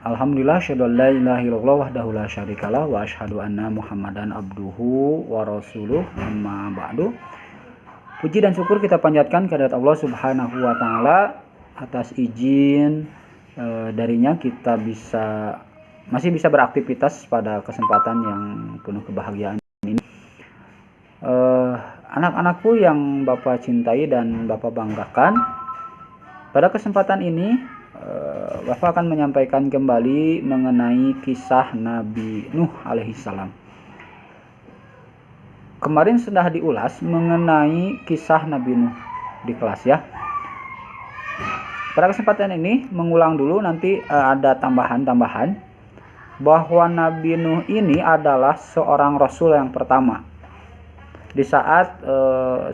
Alhamdulillah, asyhadu an la ilaha illallah wahdahu la syarikalah wa asyhadu anna Muhammadan abduhu wa rasuluh, amma ba'du. Puji dan syukur kita panjatkan kehadirat Allah Subhanahu wa taala atas izin darinya kita masih bisa beraktivitas pada kesempatan yang penuh kebahagiaan ini. Anak-anakku yang Bapak cintai dan Bapak banggakan, pada kesempatan ini Bapak akan menyampaikan kembali mengenai kisah Nabi Nuh alaihissalam. Kemarin sudah diulas mengenai kisah Nabi Nuh di kelas ya. Pada kesempatan ini mengulang dulu, nanti ada tambahan-tambahan bahwa Nabi Nuh ini adalah seorang rasul yang pertama. Di saat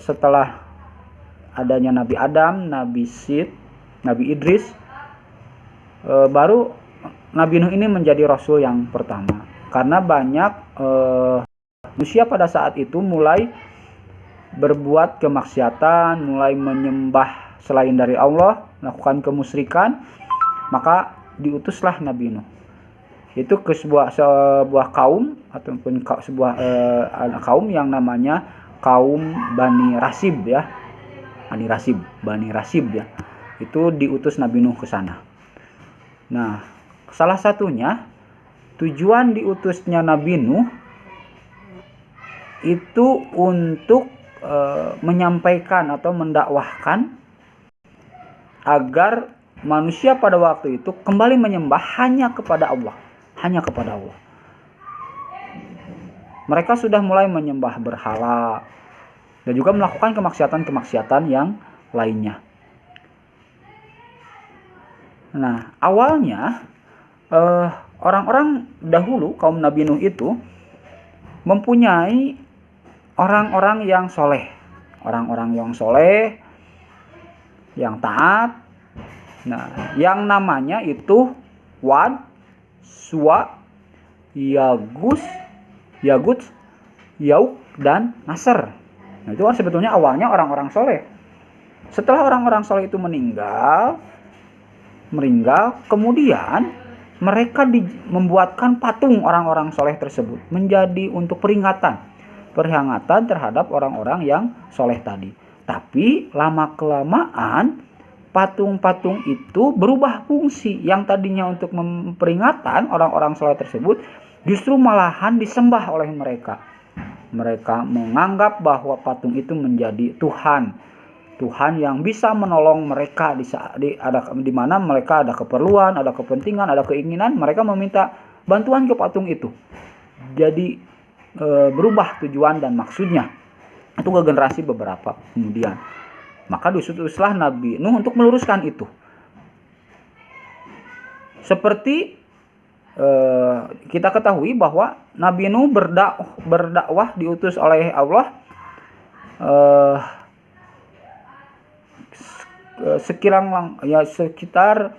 setelah adanya Nabi Adam, Nabi Syed, Nabi Idris, baru Nabi Nuh ini menjadi rasul yang pertama. Karena banyak manusia pada saat itu mulai berbuat kemaksiatan, mulai menyembah selain dari Allah, melakukan kemusyrikan, maka diutuslah Nabi Nuh itu ke sebuah kaum ataupun sebuah kaum yang namanya kaum Bani Rasib ya. Bani Rasib ya. Itu diutus Nabi Nuh ke sana. Nah, salah satunya tujuan diutusnya Nabi Nuh itu untuk menyampaikan atau mendakwahkan agar manusia pada waktu itu kembali menyembah hanya kepada Allah. Mereka sudah mulai menyembah berhala dan juga melakukan kemaksiatan-kemaksiatan yang lainnya. Nah, awalnya orang-orang dahulu kaum Nabi Nuh itu mempunyai orang-orang yang soleh, yang taat. Nah, yang namanya itu Wad, Suwa, Yagus, Yauk, dan Nasr. Nah, itu sebetulnya awalnya orang-orang soleh. Setelah orang-orang soleh itu meninggal, kemudian mereka membuatkan patung orang-orang soleh tersebut menjadi untuk peringatan terhadap orang-orang yang soleh tadi. Tapi lama-kelamaan patung-patung itu berubah fungsi. Yang tadinya untuk memperingatan orang-orang soleh tersebut justru malahan disembah oleh mereka. Mereka menganggap bahwa patung itu menjadi Tuhan yang bisa menolong mereka di mana mereka ada keperluan, ada kepentingan, ada keinginan, mereka meminta bantuan ke patung itu. Jadi berubah tujuan dan maksudnya. Itu ke generasi beberapa kemudian. Maka diutuslah Nabi Nuh untuk meluruskan itu. Seperti kita ketahui bahwa Nabi Nuh berdakwah diutus oleh Allah sekitar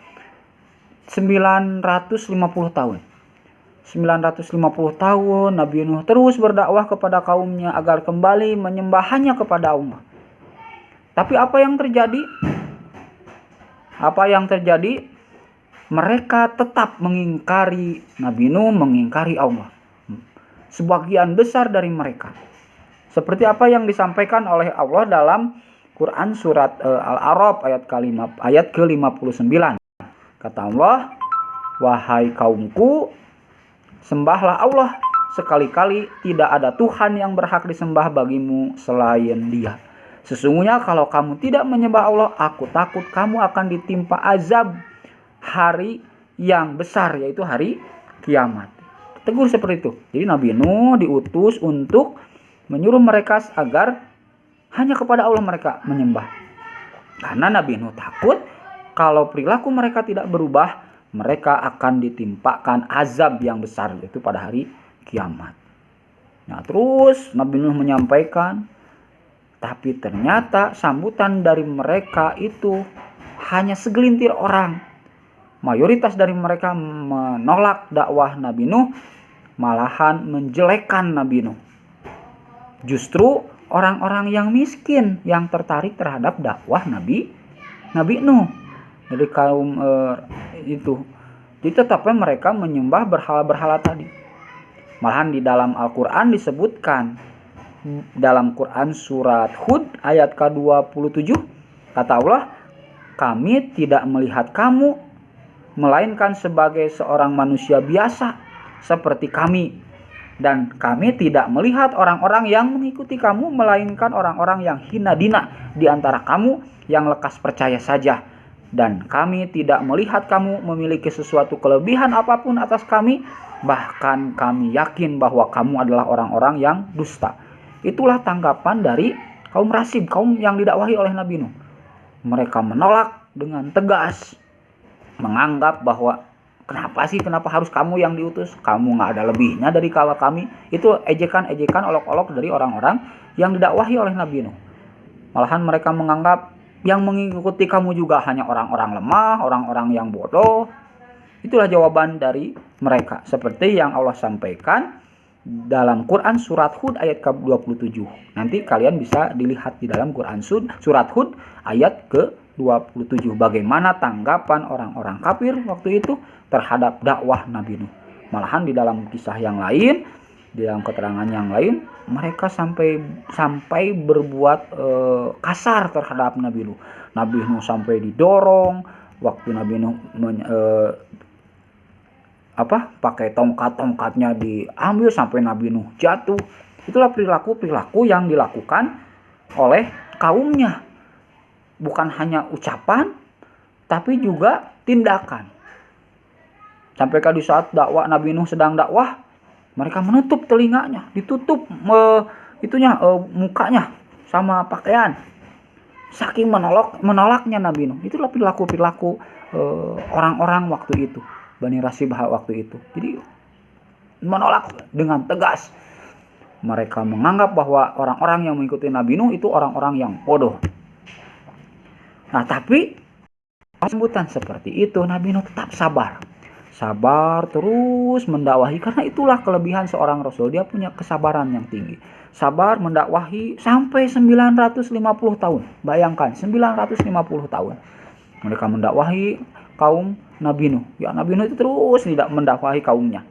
950 tahun. 950 tahun Nabi Nuh terus berdakwah kepada kaumnya agar kembali menyembah hanya kepada Allah. Tapi apa yang terjadi? Mereka tetap mengingkari Nabi Nuh, mengingkari Allah. Sebagian besar dari mereka. Seperti apa yang disampaikan oleh Allah dalam Quran surat Al-A'raf ayat ke-59. Kata Allah, "Wahai kaumku, sembahlah Allah, sekali-kali tidak ada Tuhan yang berhak disembah bagimu selain Dia. Sesungguhnya kalau kamu tidak menyembah Allah, aku takut kamu akan ditimpa azab hari yang besar, yaitu hari kiamat." Tegur seperti itu. Jadi Nabi Nuh diutus untuk menyuruh mereka agar hanya kepada Allah mereka menyembah. Karena Nabi Nuh takut kalau perilaku mereka tidak berubah, mereka akan ditimpakan azab yang besar, yaitu pada hari kiamat. Nah, terus Nabi Nuh menyampaikan, tapi ternyata sambutan dari mereka itu hanya segelintir orang. Mayoritas dari mereka menolak dakwah Nabi Nuh, malahan menjelekkan Nabi Nuh. Justru orang-orang yang miskin yang tertarik terhadap dakwah Nabi Nuh. Dari kaum itu Jadi tetapnya mereka menyembah berhala-berhala tadi. Malahan di dalam Al-Quran disebutkan, dalam Quran surat Hud ayat ke-27, kata Allah, kami tidak melihat kamu melainkan sebagai seorang manusia biasa seperti kami, dan kami tidak melihat orang-orang yang mengikuti kamu melainkan orang-orang yang hina dina di antara kamu yang lekas percaya saja, dan kami tidak melihat kamu memiliki sesuatu kelebihan apapun atas kami, bahkan kami yakin bahwa kamu adalah orang-orang yang dusta. Itulah tanggapan dari kaum Rasib, kaum yang didakwahi oleh Nabi Nuh. Mereka menolak dengan tegas, menganggap bahwa kenapa harus kamu yang diutus, kamu nggak ada lebihnya dari kalau kami. Itu ejekan-ejekan, olok-olok dari orang-orang yang didakwahi oleh Nabi Nuh. Malahan mereka menganggap yang mengikuti kamu juga hanya orang-orang lemah, orang-orang yang bodoh. Itulah jawaban dari mereka, seperti yang Allah sampaikan dalam Quran surat Hud ayat ke-27. Nanti kalian bisa dilihat di dalam Quran surat Hud ayat ke-27 bagaimana tanggapan orang-orang kafir waktu itu terhadap dakwah Nabi Nuh. Malahan di dalam kisah yang lain, di dalam keterangan yang lain, mereka sampai berbuat kasar terhadap Nabi Nuh. Nabi Nuh sampai didorong waktu Nabi Nuh pakai tongkat-tongkatnya diambil sampai Nabi Nuh jatuh. Itulah perilaku-perilaku yang dilakukan oleh kaumnya. Bukan hanya ucapan, tapi juga tindakan. Sampai di saat Nabi Nuh sedang dakwah, mereka menutup telinganya, ditutup mukanya sama pakaian. Saking menolaknya Nabi Nuh. Itulah perilaku-perilaku orang-orang waktu itu, Bani Rasibah waktu itu. Jadi menolak dengan tegas. Mereka menganggap bahwa orang-orang yang mengikuti Nabi Nuh itu orang-orang yang bodoh. Nah, tapi sambutan seperti itu Nabi Nuh tetap sabar. Sabar terus mendakwahi, karena itulah kelebihan seorang rasul, dia punya kesabaran yang tinggi. Sabar mendakwahi sampai 950 tahun. Bayangkan 950 tahun. Mereka mendakwahi kaum Nabi Nuh. Ya, Nabi Nuh itu terus tidak mendakwahi kaumnya.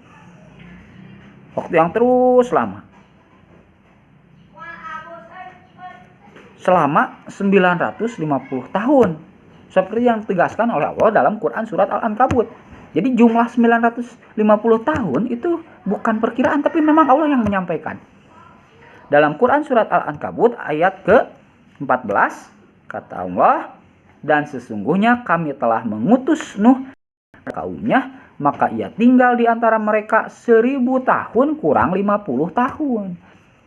Waktu yang terus lama. Selama 950 tahun. Seperti yang ditegaskan oleh Allah dalam Quran surat Al-Ankabut. Jadi jumlah 950 tahun itu bukan perkiraan, tapi memang Allah yang menyampaikan. Dalam Quran surat Al-Ankabut ayat ke-14, kata Allah, dan sesungguhnya kami telah mengutus Nuh kaumnya, maka ia tinggal di antara mereka 1000 tahun kurang 50 tahun.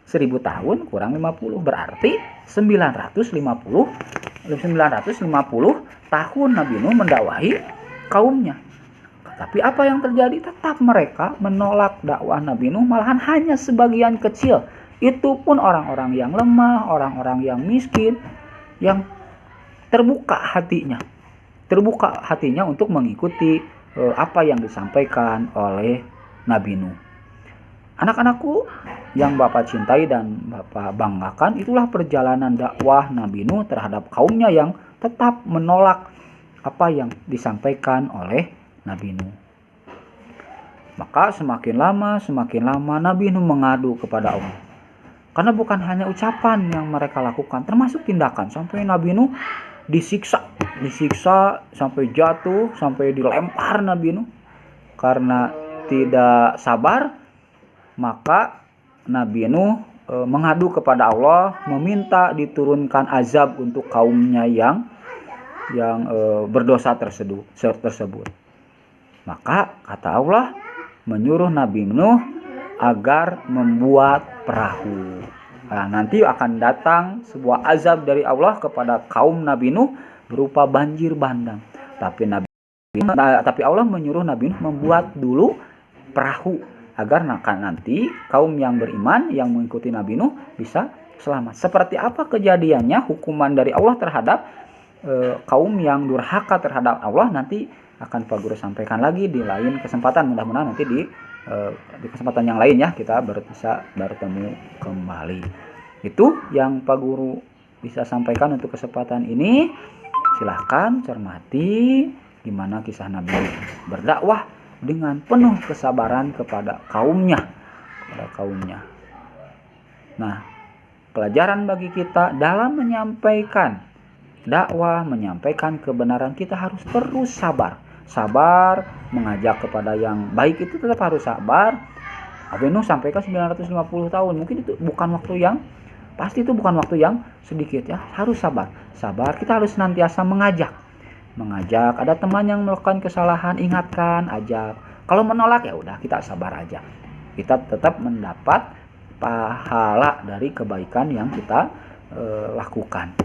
1000 tahun kurang 50 berarti 950 tahun Nabi Nuh mendakwahi kaumnya. Tapi apa yang terjadi? Tetap mereka menolak dakwah Nabi Nuh, malahan hanya sebagian kecil. Itu pun orang-orang yang lemah, orang-orang yang miskin, yang terbuka hatinya untuk mengikuti apa yang disampaikan oleh Nabi Nuh. Anak-anakku yang Bapak cintai dan Bapak banggakan, itulah perjalanan dakwah Nabi Nuh terhadap kaumnya yang tetap menolak apa yang disampaikan oleh Nabi Nuh. Maka semakin lama Nabi Nuh mengadu kepada Allah. Karena bukan hanya ucapan yang mereka lakukan, termasuk tindakan. Sampai Nabi Nuh disiksa sampai jatuh, sampai dilempar Nabi Nuh. Karena tidak sabar, maka Nabi Nuh mengadu kepada Allah, meminta diturunkan azab untuk kaumnya yang berdosa tersebut. Maka kata Allah menyuruh Nabi Nuh agar membuat perahu. Nah, nanti akan datang sebuah azab dari Allah kepada kaum Nabi Nuh berupa banjir bandang. Tapi Allah menyuruh Nabi Nuh membuat dulu perahu agar nanti kaum yang beriman yang mengikuti Nabi Nuh bisa selamat. Seperti apa kejadiannya hukuman dari Allah terhadap kaum yang durhaka terhadap Allah, nanti akan Pak Guru sampaikan lagi di lain kesempatan. Mudah-mudahan nanti di kesempatan yang lain ya kita bisa bertemu kembali. Itu yang Pak Guru bisa sampaikan untuk kesempatan ini. Silahkan cermati, gimana kisah Nabi berdakwah dengan penuh kesabaran kepada kaumnya. Nah, pelajaran bagi kita dalam menyampaikan dakwah, menyampaikan kebenaran, kita harus terus sabar. Mengajak kepada yang baik itu tetap harus sabar. Nabi Nuh sampaikan 950 tahun. Mungkin itu bukan waktu yang pasti, itu bukan waktu yang sedikit ya. Harus sabar. Kita harus senantiasa mengajak. Ada teman yang melakukan kesalahan, ingatkan, ajak. Kalau menolak ya udah, kita sabar aja. Kita tetap mendapat pahala dari kebaikan yang kita lakukan.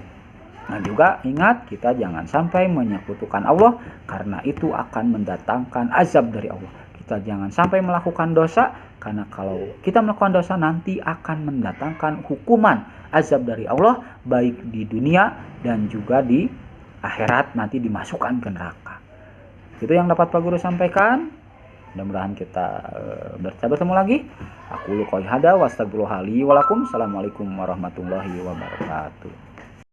Nah juga ingat, kita jangan sampai menyekutukan Allah, karena itu akan mendatangkan azab dari Allah. Kita jangan sampai melakukan dosa, karena kalau kita melakukan dosa nanti akan mendatangkan hukuman azab dari Allah, baik di dunia dan juga di akhirat, nanti dimasukkan ke neraka. Itu yang dapat Pak Guru sampaikan. Mudah-mudahan kita bertemu lagi. Aku qouli hada wa astagfirullaha li wa lakum. Assalamualaikum warahmatullahi wabarakatuh.